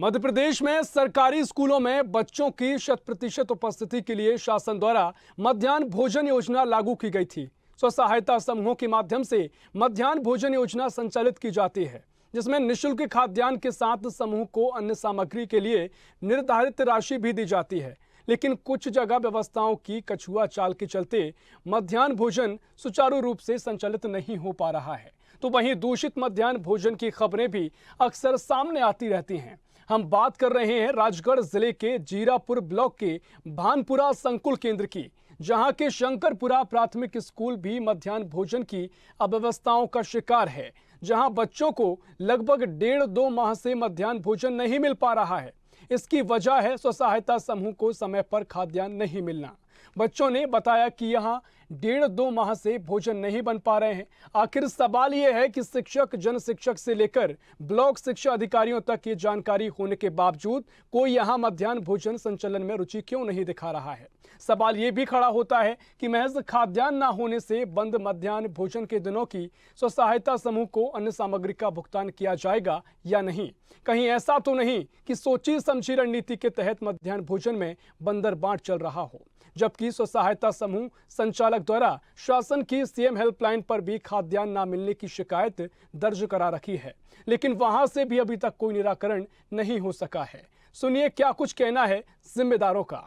मध्य प्रदेश में सरकारी स्कूलों में बच्चों की 100% उपस्थिति के लिए शासन द्वारा मध्याह्न भोजन योजना लागू की गई थी। स्व सहायता समूहों के माध्यम से मध्याह्न भोजन योजना संचालित की जाती है, जिसमें निःशुल्क खाद्यान्न के साथ समूह को अन्य सामग्री के लिए निर्धारित राशि भी दी जाती है। लेकिन कुछ जगह व्यवस्थाओं की कछुआ चाल के चलते मध्याह्न भोजन सुचारू रूप से संचालित नहीं हो पा रहा है। तो वहीं दूषित मध्याह्न भोजन की खबरें भी अक्सर सामने आती रहती हैं। हम बात कर रहे हैं राजगढ़ जिले के जीरापुर ब्लॉक के भानपुरा संकुल केंद्र की, जहां के शंकरपुरा प्राथमिक स्कूल भी मध्याह्न भोजन की अव्यवस्थाओं का शिकार है, जहां बच्चों को लगभग 1.5-2 माह से मध्याह्न भोजन नहीं मिल पा रहा है। इसकी वजह है स्व सहायता समूह को समय पर खाद्यान्न नहीं मिलना। बच्चों ने बताया कि यहाँ 1.5-2 माह से भोजन नहीं बन पा रहे हैं। आखिर सवाल यह है कि शिक्षक, जन शिक्षक से लेकर ब्लॉक शिक्षा अधिकारियों तक ये जानकारी होने के बावजूद कोई यहाँ मध्याह्न भोजन संचालन में रुचि क्यों नहीं दिखा रहा है। सवाल ये भी खड़ा होता है कि महज खाद्यान्न न होने से बंद मध्याह्न भोजन के दिनों की स्व सहायता समूह को अन्य सामग्री का भुगतान किया जाएगा या नहीं। कहीं ऐसा तो नहीं कि सोची समझी रणनीति के तहत मध्याह्न भोजन में बंदर बांट चल रहा हो, जबकि स्व सहायता समूह संचालक द्वारा शासन की सीएम हेल्पलाइन पर भी खाद्यान्न न मिलने की शिकायत दर्ज करा रखी है, लेकिन वहां से भी अभी तक कोई निराकरण नहीं हो सका है। सुनिए क्या कुछ कहना है जिम्मेदारों का।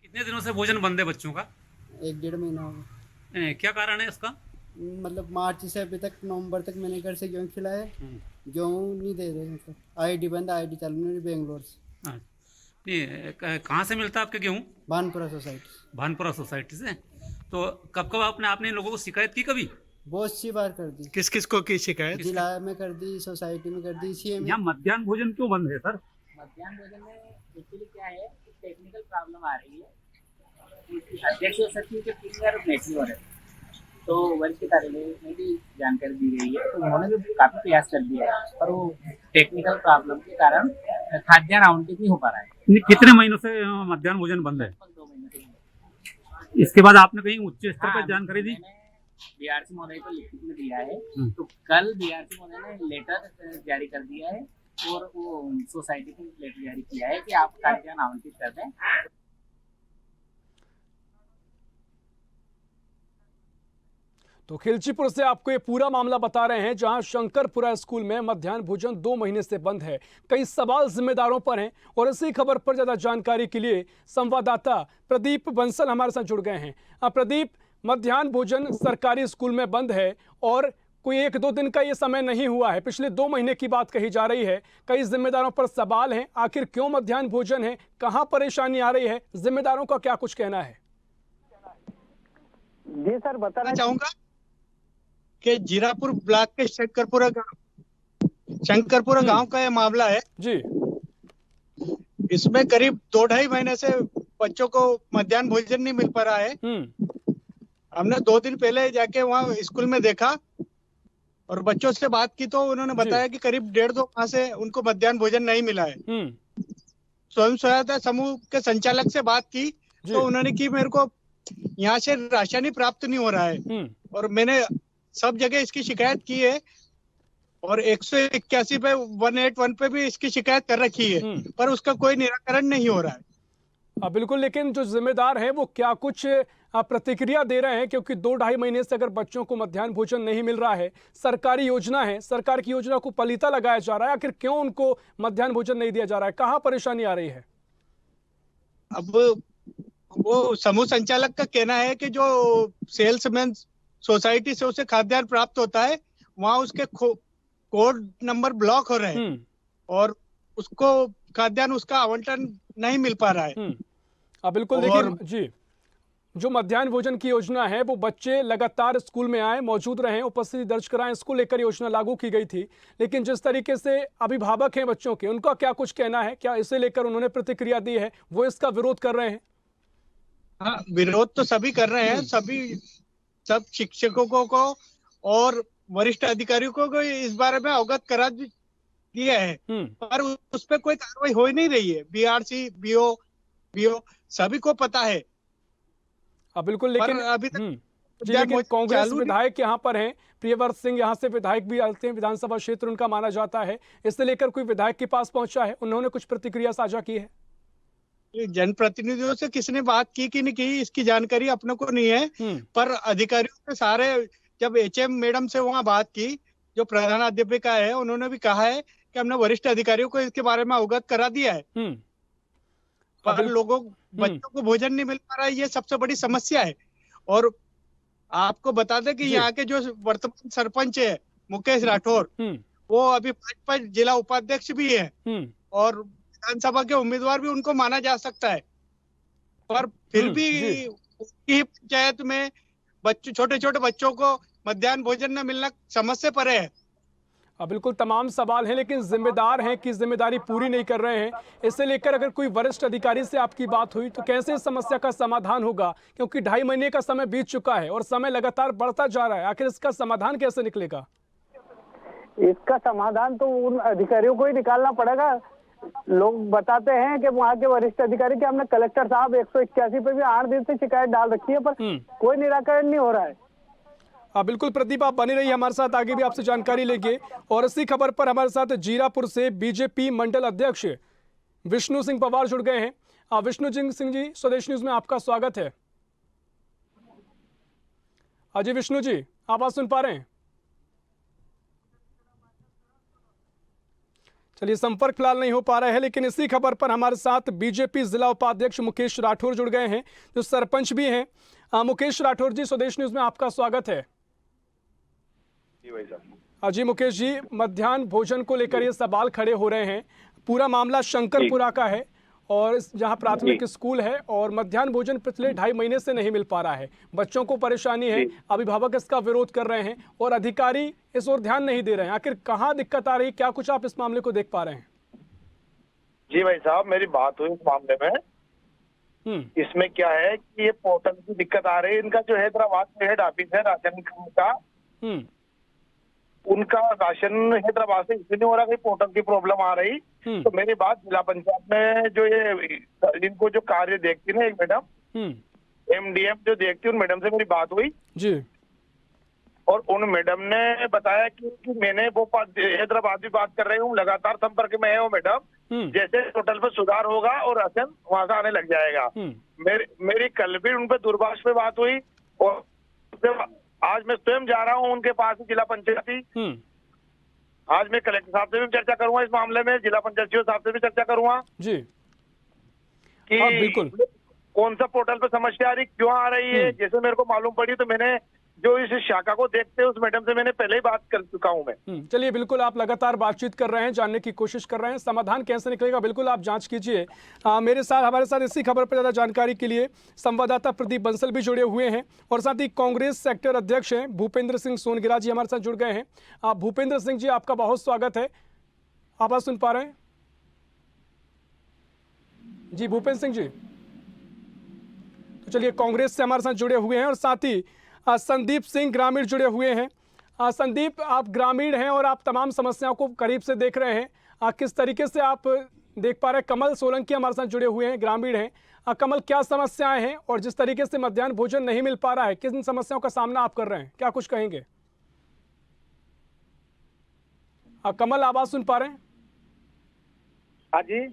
कितने दिनों से भोजन बंद है बच्चों का? 1-1.5 महीना हो गया। क्या कारण है इसका? मतलब मार्च से अभी तक नवंबर तक मैंने घर से गेहूँ खिलाया, गेहूँ नहीं दे रहे। मतलब आईडी बंद, आईडी चालू नहीं, बेंगलोर से। नहीं, कहाँ से मिलता है आपके गेहूँ? भानपुरा सोसाइटी। भानपुरा सोसाइटी से। तो कब कब आपने इन लोगों को शिकायत की कभी? बहुत सी बार कर दी। किस किस को की शिकायत? जिला में कर दी, सोसाइटी में कर दी, सीएम। यहाँ मध्याह्न भोजन क्यों बंद है सर? मध्याह्न भोजन में एक्चुअली क्या है, टेक्निकल प्रॉब्लम आ रही है। अध्यक्ष और सचिव के फिंगर फ्लेक्सिबल है, तो वरिष्ठ कार्यालय में भी जानकारी दी गई है, तो उन्होंने भी काफी प्रयास कर दिया है, पर वो टेक्निकल प्रॉब्लम के कारण खाद्यान्न आवंटित नहीं हो पा रहा है। कितने महीनों से मध्याह्न भोजन बंद है? 2 महीने से। इसके बाद आपने कहीं उच्च स्तर पर जानकारी दी? बीआरसी महोदय को लिखित में दिया है, तो कल बीआरसी महोदय ने लेटर जारी कर दिया है और वो सोसाइटी को लेटर जारी किया है कि आप खाद्यान्न आवंटित कर दें। तो खिलचीपुर से आपको ये पूरा मामला बता रहे हैं, जहां शंकरपुरा स्कूल में मध्याह्न भोजन 2 महीने से बंद है। कई सवाल जिम्मेदारों पर हैं और इसी खबर पर ज्यादा जानकारी के लिए संवाददाता प्रदीप बंसल हमारे साथ जुड़ गए हैं। प्रदीप, मध्याह्न भोजन सरकारी स्कूल में बंद है और कोई 1-2 दिन का ये समय नहीं हुआ है, पिछले 2 महीने की बात कही जा रही है। कई जिम्मेदारों पर सवाल हैं, आखिर क्यों मध्याह्न भोजन है, कहाँ परेशानी आ रही है, जिम्मेदारों का क्या कुछ कहना है? जी सर, बताना चाहूंगा कि जीरापुर ब्लॉक के शंकरपुरा गांव का यह मामला है जी। इसमें करीब 2-2.5 महीने से बच्चों को मध्याह्न भोजन नहीं मिल पा रहा है। हमने 2 दिन पहले जाके वहाँ स्कूल में देखा और बच्चों से बात की, तो उन्होंने बताया कि करीब 1.5-2 माह से उनको मध्याह्न भोजन नहीं मिला है। स्वयं सहायता समूह के संचालक से बात की, तो उन्होंने की मेरे को यहाँ से राशन ही प्राप्त नहीं हो रहा है, और मैंने सब जगह इसकी शिकायत की है और 181 पे 181 पे भी इसकी शिकायत कर रखी है, पर उसका कोई निराकरण नहीं हो रहा है। बिल्कुल, लेकिन जो जिम्मेदार है वो क्या कुछ प्रतिक्रिया दे रहे हैं? क्योंकि 2-2.5 महीने से अगर बच्चों को मध्याह्न भोजन नहीं मिल रहा है, सरकारी योजना है, सरकार की योजना को पलीता लगाया जा रहा है, आखिर क्यों उनको मध्याह्न भोजन नहीं दिया जा रहा है? कहाँ परेशानी आ रही है? अब वो समूह संचालक का कहना है कि जो सेल्समैन सोसाइटी से उसे खाद्यान्न प्राप्त होता है, वहाँ उसके कोड नंबर ब्लॉक हो रहे हैं और उसको खाद्यान्न उसका आवंटन नहीं मिल पा रहा है। बिल्कुल, लेकिन जी, जो मध्याह्न भोजन की योजना है वो बच्चे लगातार स्कूल में आए, मौजूद रहे, उपस्थिति दर्ज कराएं, इसको लेकर योजना लागू की गई थी। लेकिन जिस तरीके से अभिभावक हैं बच्चों के, उनका क्या कुछ कहना है? क्या इसे लेकर उन्होंने प्रतिक्रिया दी है, वो इसका विरोध कर रहे हैं? हाँ, विरोध तो सभी कर रहे हैं, सब शिक्षकों को और वरिष्ठ अधिकारियों को इस बारे में अवगत करा दिया है, पर उस पर कोई कार्रवाई हो ही नहीं रही है। बीआरसी, बीओ सभी को पता है। बिल्कुल, लेकिन अभी तक जी, लेकिन भोजन कांग्रेस चालू नहीं- विधायक यहाँ पर हैं, प्रियव्रत सिंह यहाँ से विधायक भी आते हैं, विधानसभा क्षेत्र उनका माना जाता है। इससे लेकर कोई विधायक के पास पहुंचा है, उन्होंने कुछ प्रतिक्रिया साझा की है? जनप्रतिनिधियों से किसने बात की कि नहीं की इसकी जानकारी अपने को नहीं है, पर अधिकारियों से सारे, जब HM मैडम से वहाँ बात की, जो प्रधानाध्यापिका है, उन्होंने भी कहा है कि हमने वरिष्ठ अधिकारियों को इसके बारे में अवगत करा दिया है। पर लोगों बच्चों को भोजन नहीं मिल पा रहा है, ये सबसे बड़ी समस्या है। और आपको बता दें कि यहाँ के जो वर्तमान सरपंच है मुकेश राठौर, वो अभी भाजपा जिला उपाध्यक्ष भी है और विधानसभा के उम्मीदवार भी उनको माना जा सकता है, पर फिर भी उनकी पंचायत में छोटे छोटे बच्चों को मध्याह्न भोजन न मिलना समस्या पर है। बिल्कुल तमाम सवाल हैं, लेकिन जिम्मेदार हैं कि जिम्मेदारी पूरी नहीं कर रहे हैं। इससे लेकर अगर कोई वरिष्ठ अधिकारी से आपकी बात हुई तो कैसे इस समस्या का समाधान होगा, क्योंकि 2.5 महीने का समय बीत चुका है और समय लगातार बढ़ता जा रहा है। आखिर इसका समाधान कैसे निकलेगा? इसका समाधान तो उन अधिकारियों को ही निकालना पड़ेगा। लोग बताते हैं कि वहाँ के वरिष्ठ अधिकारी कि हमने कलेक्टर साहब 181 पे भी 8 दिन से शिकायत डाल रखी है, पर कोई निराकरण नहीं हो रहा है। बिल्कुल प्रदीप, आप बने रहिए हमारे साथ, आगे भी आपसे जानकारी लेंगे। और इसी खबर पर हमारे साथ जीरापुर से बीजेपी मंडल अध्यक्ष विष्णु सिंह पवार जुड़ गए हैं। विष्णु सिंह जी, स्वदेश न्यूज में आपका स्वागत है। जी विष्णु जी, आवाज सुन पा रहे हैं? चलिए, संपर्क फिलहाल नहीं हो पा रहा है, लेकिन इसी खबर पर हमारे साथ बीजेपी जिला उपाध्यक्ष मुकेश राठौर जुड़ गए हैं, जो सरपंच भी हैं। मुकेश राठौर जी, स्वदेश न्यूज में आपका स्वागत है। जी मुकेश जी, मध्याह्न भोजन को लेकर ये सवाल खड़े हो रहे हैं। पूरा मामला शंकरपुरा का है और जहां प्राथमिक स्कूल है और मध्याह्न भोजन पिछले 2.5 महीने से नहीं मिल पा रहा है। बच्चों को परेशानी है, अभिभावक इसका विरोध कर रहे हैं और अधिकारी इस ओर ध्यान नहीं दे रहे हैं। आखिर कहाँ दिक्कत आ रही है, क्या कुछ आप इस मामले को देख पा रहे हैं? जी भाई साहब, मेरी बात हुई इस मामले में। इसमें क्या है कि ये पोर्टल की दिक्कत आ रही है। इनका जो हैदराबाद में हेड ऑफिस है राशन का, उनका राशन हैदराबाद से इसलिए नहीं हो रहा कि पोर्टल की प्रॉब्लम आ रही। तो मेरी बात जिला पंचायत में जो ये इनको जो कार्य देखती ना एक मैडम, MDM जो देखती उन मैडम से मेरी बात हुई जी, और उन मैडम ने बताया कि मैंने वो हैदराबाद भी बात कर रही हूँ, लगातार संपर्क में है वो मैडम। जैसे पोर्टल पर सुधार होगा और राशन वहां से आने लग जाएगा। मेरी कल भी उन पर दूरभाष पे बात हुई और आज मैं स्वयं जा रहा हूँ उनके पास जिला पंचायती। आज मैं कलेक्टर साहब से भी चर्चा करूंगा इस मामले में, जिला पंचायत साहब से भी चर्चा करूंगा जी कि बिल्कुल कौन सा पोर्टल पे समस्या आ रही, क्यों आ रही है। जैसे मेरे को मालूम पड़ी तो मैंने जो इस शाखा को देखते हैं उस मैडम से मैंने पहले ही बात कर चुका हूं मैं। चलिए, बिल्कुल आप लगातार बातचीत कर रहे हैं, जानने की कोशिश कर रहे हैं, समाधान कैसे निकलेगा बिल्कुल आप जांच कीजिए। हमारे साथ इसी खबर पर ज्यादा जानकारी के लिए संवाददाता प्रदीप बंसल भी जुड़े हुए हैं और साथ ही कांग्रेस सेक्टर अध्यक्ष हैं भूपेंद्र सिंह सोनगिरा जी हमारे साथ जुड़ गए हैं। भूपेंद्र सिंह जी, आपका बहुत स्वागत है। आवाज सुन पा रहे हैं? जी भूपेंद्र सिंह जी, तो चलिए, कांग्रेस से हमारे साथ जुड़े हुए हैं और साथ ही संदीप सिंह ग्रामीण जुड़े हुए हैं। संदीप, आप ग्रामीण हैं और आप तमाम समस्याओं को करीब से देख रहे हैं। किस तरीके से आप देख पा रहे हैं? कमल सोलंकी हमारे साथ जुड़े हुए हैं, ग्रामीण हैं। कमल, क्या समस्याएं हैं और जिस तरीके से मध्याह्न भोजन नहीं मिल पा रहा है, किन समस्याओं का सामना आप कर रहे हैं, क्या कुछ कहेंगे? कमल, आवाज सुन पा रहे हैं? हाँ जी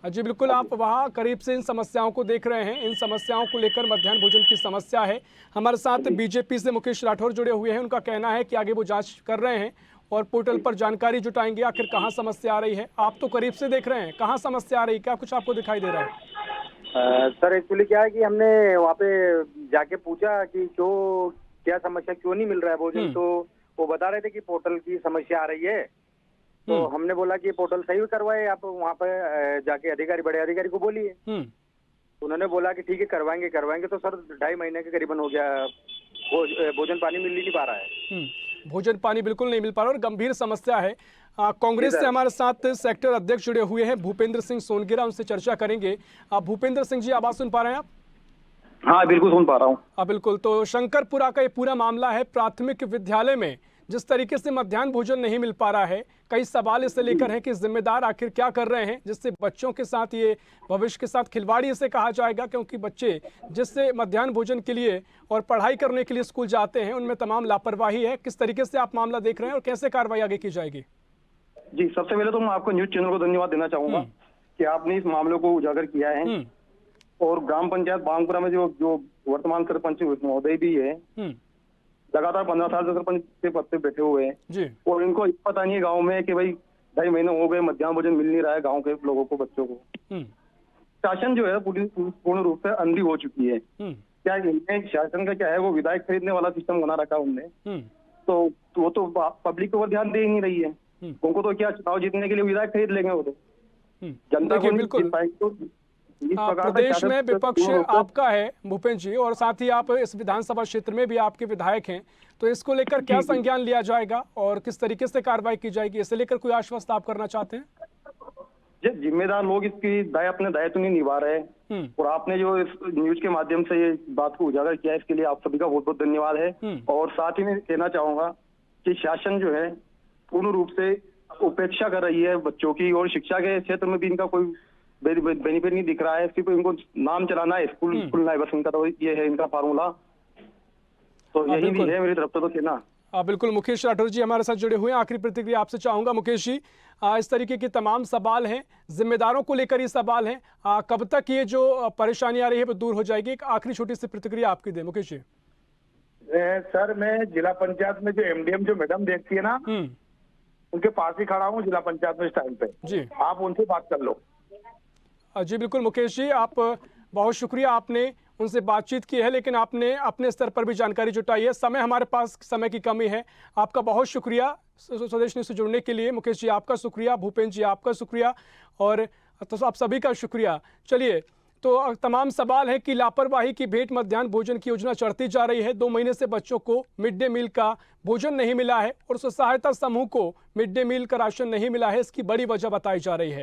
जी बिल्कुल, आप वहाँ करीब से इन समस्याओं को देख रहे हैं। इन समस्याओं को लेकर मध्याह्न भोजन की समस्या है। हमारे साथ बीजेपी से मुकेश राठौर जुड़े हुए हैं। उनका कहना है कि आगे वो जांच कर रहे हैं और पोर्टल पर जानकारी जुटाएंगे आखिर कहाँ समस्या आ रही है। आप तो करीब से देख रहे हैं, कहाँ समस्या आ रही है, क्या कुछ आपको दिखाई दे रहा है? सर एक्चुअली क्या है कि हमने वहाँ पे जाके पूछा कि क्या समस्या, क्यों नहीं मिल रहा है भोजन, तो वो बता रहे थे कि पोर्टल की समस्या आ रही है। तो हमने बोला कि पोर्टल सही करवाए, आप वहाँ पे जाके बड़े अधिकारी को बोलिए। उन्होंने बोला कि ठीक है करवाएंगे। तो सर 2.5 महीने के करीबन हो गया, भोजन पानी मिल ही नहीं पा रहा है। भोजन पानी बिल्कुल नहीं मिल पा रहा और गंभीर समस्या है। कांग्रेस से हमारे साथ सेक्टर अध्यक्ष जुड़े हुए हैं भूपेंद्र सिंह सोनगिरा, उनसे चर्चा करेंगे। भूपेंद्र सिंह जी, आवाज सुन पा रहे हैं आप? हाँ बिल्कुल सुन पा रहा हूँ। बिल्कुल, तो शंकरपुरा का ये पूरा मामला है, प्राथमिक विद्यालय में जिस तरीके से मध्याह्न भोजन नहीं मिल पा रहा है, कई सवाल इसे लेकर हैं कि जिम्मेदार आखिर क्या कर रहे हैं, जिससे बच्चों के साथ ये भविष्य के साथ खिलवाड़ी इसे कहा जाएगा, क्योंकि बच्चे जिससे मध्याह्न भोजन के लिए और पढ़ाई करने के लिए स्कूल जाते हैं उनमें तमाम लापरवाही है। किस तरीके से आप मामला देख रहे हैं और कैसे कार्रवाई आगे की जाएगी? जी, सबसे पहले तो मैं आपको न्यूज चैनल को धन्यवाद देना चाहूंगा कि आपने इस मामले को उजागर किया है और ग्राम पंचायत बांगपुरा में जो वर्तमान सरपंच महोदय भी है, लगातार 15 साल से सरपंच के पद पे बैठे हुए हैं और इनको पता नहीं है गांव में कि भाई 2.5 महीने हो गए मध्याह्न भोजन मिल नहीं रहा है गांव के लोगों को, बच्चों को। शासन जो है पूर्ण रूप से अंधी हो चुकी है। क्या इनमें शासन का क्या है, वो विधायक खरीदने वाला सिस्टम बना रखा उनने, तो वो तो पब्लिक को ध्यान दे ही नहीं रही है। उनको तो क्या चुनाव जीतने के लिए विधायक खरीद लेंगे वो तो, जनता को बिल्कुल इस प्रकार प्रदेश में विपक्ष आपका है भूपेंद्र जी, और साथ ही आप इस विधानसभा क्षेत्र में भी आपके विधायक हैं, तो इसको लेकर क्या संज्ञान लिया जाएगा और किस तरीके से कार्रवाई की जाएगी, इसे लेकर कोई आश्वस्त आप करना चाहते हैं? जिम्मेदार लोग इसकी अपने दायित्व नहीं निभा रहे हैं और आपने जो इस न्यूज के माध्यम से ये बात को उजागर किया, इसके लिए आप सभी का बहुत बहुत धन्यवाद है। और साथ ही मैं कहना चाहूंगा कि शासन जो है पूर्ण रूप से उपेक्षा कर रही है बच्चों की, और शिक्षा के क्षेत्र में भी इनका कोई बेनिफिट नहीं दिख रहा है। सिर्फ इनको नाम चलाना है, स्कूल खुलना है, बस इनका तो ये है इनका फार्मूला। तो यही भी है मेरी तरफ से तो कहना। बिल्कुल मुकेश राठौर जी हमारे साथ जुड़े हुए हैं। आखिरी प्रतिक्रिया आपसे चाहूंगा मुकेश जी, इस तरीके के तमाम सवाल हैं, जिम्मेदारों को लेकर ये सवाल हैं, कब तक ये जो परेशानी आ रही है वो दूर हो जाएगी? एक आखिरी छोटी सी प्रतिक्रिया आपकी दे मुकेश जी। सर, मैं जिला पंचायत में जो MDM जो मैडम देखती है ना, उनके पास ही खड़ा हूँ जिला पंचायत में इस टाइम पे जी, आप उनसे बात कर लो। जी बिल्कुल मुकेश जी, आप बहुत शुक्रिया, आपने उनसे बातचीत की है, लेकिन आपने अपने स्तर पर भी जानकारी जुटाई है। समय हमारे पास समय की कमी है। आपका बहुत शुक्रिया स्वदेश न्यूज़ से जुड़ने के लिए। मुकेश जी आपका शुक्रिया, भूपेंद्र जी आपका शुक्रिया, और तो आप सभी का शुक्रिया। चलिए, तो तमाम सवाल है कि लापरवाही की भेंट मध्याह्न भोजन की योजना चढ़ती जा रही है। 2 महीने से बच्चों को मिड डे मील का भोजन नहीं मिला है और स्व सहायता समूह को मिड डे मील का राशन नहीं मिला है। इसकी बड़ी वजह बताई जा रही है।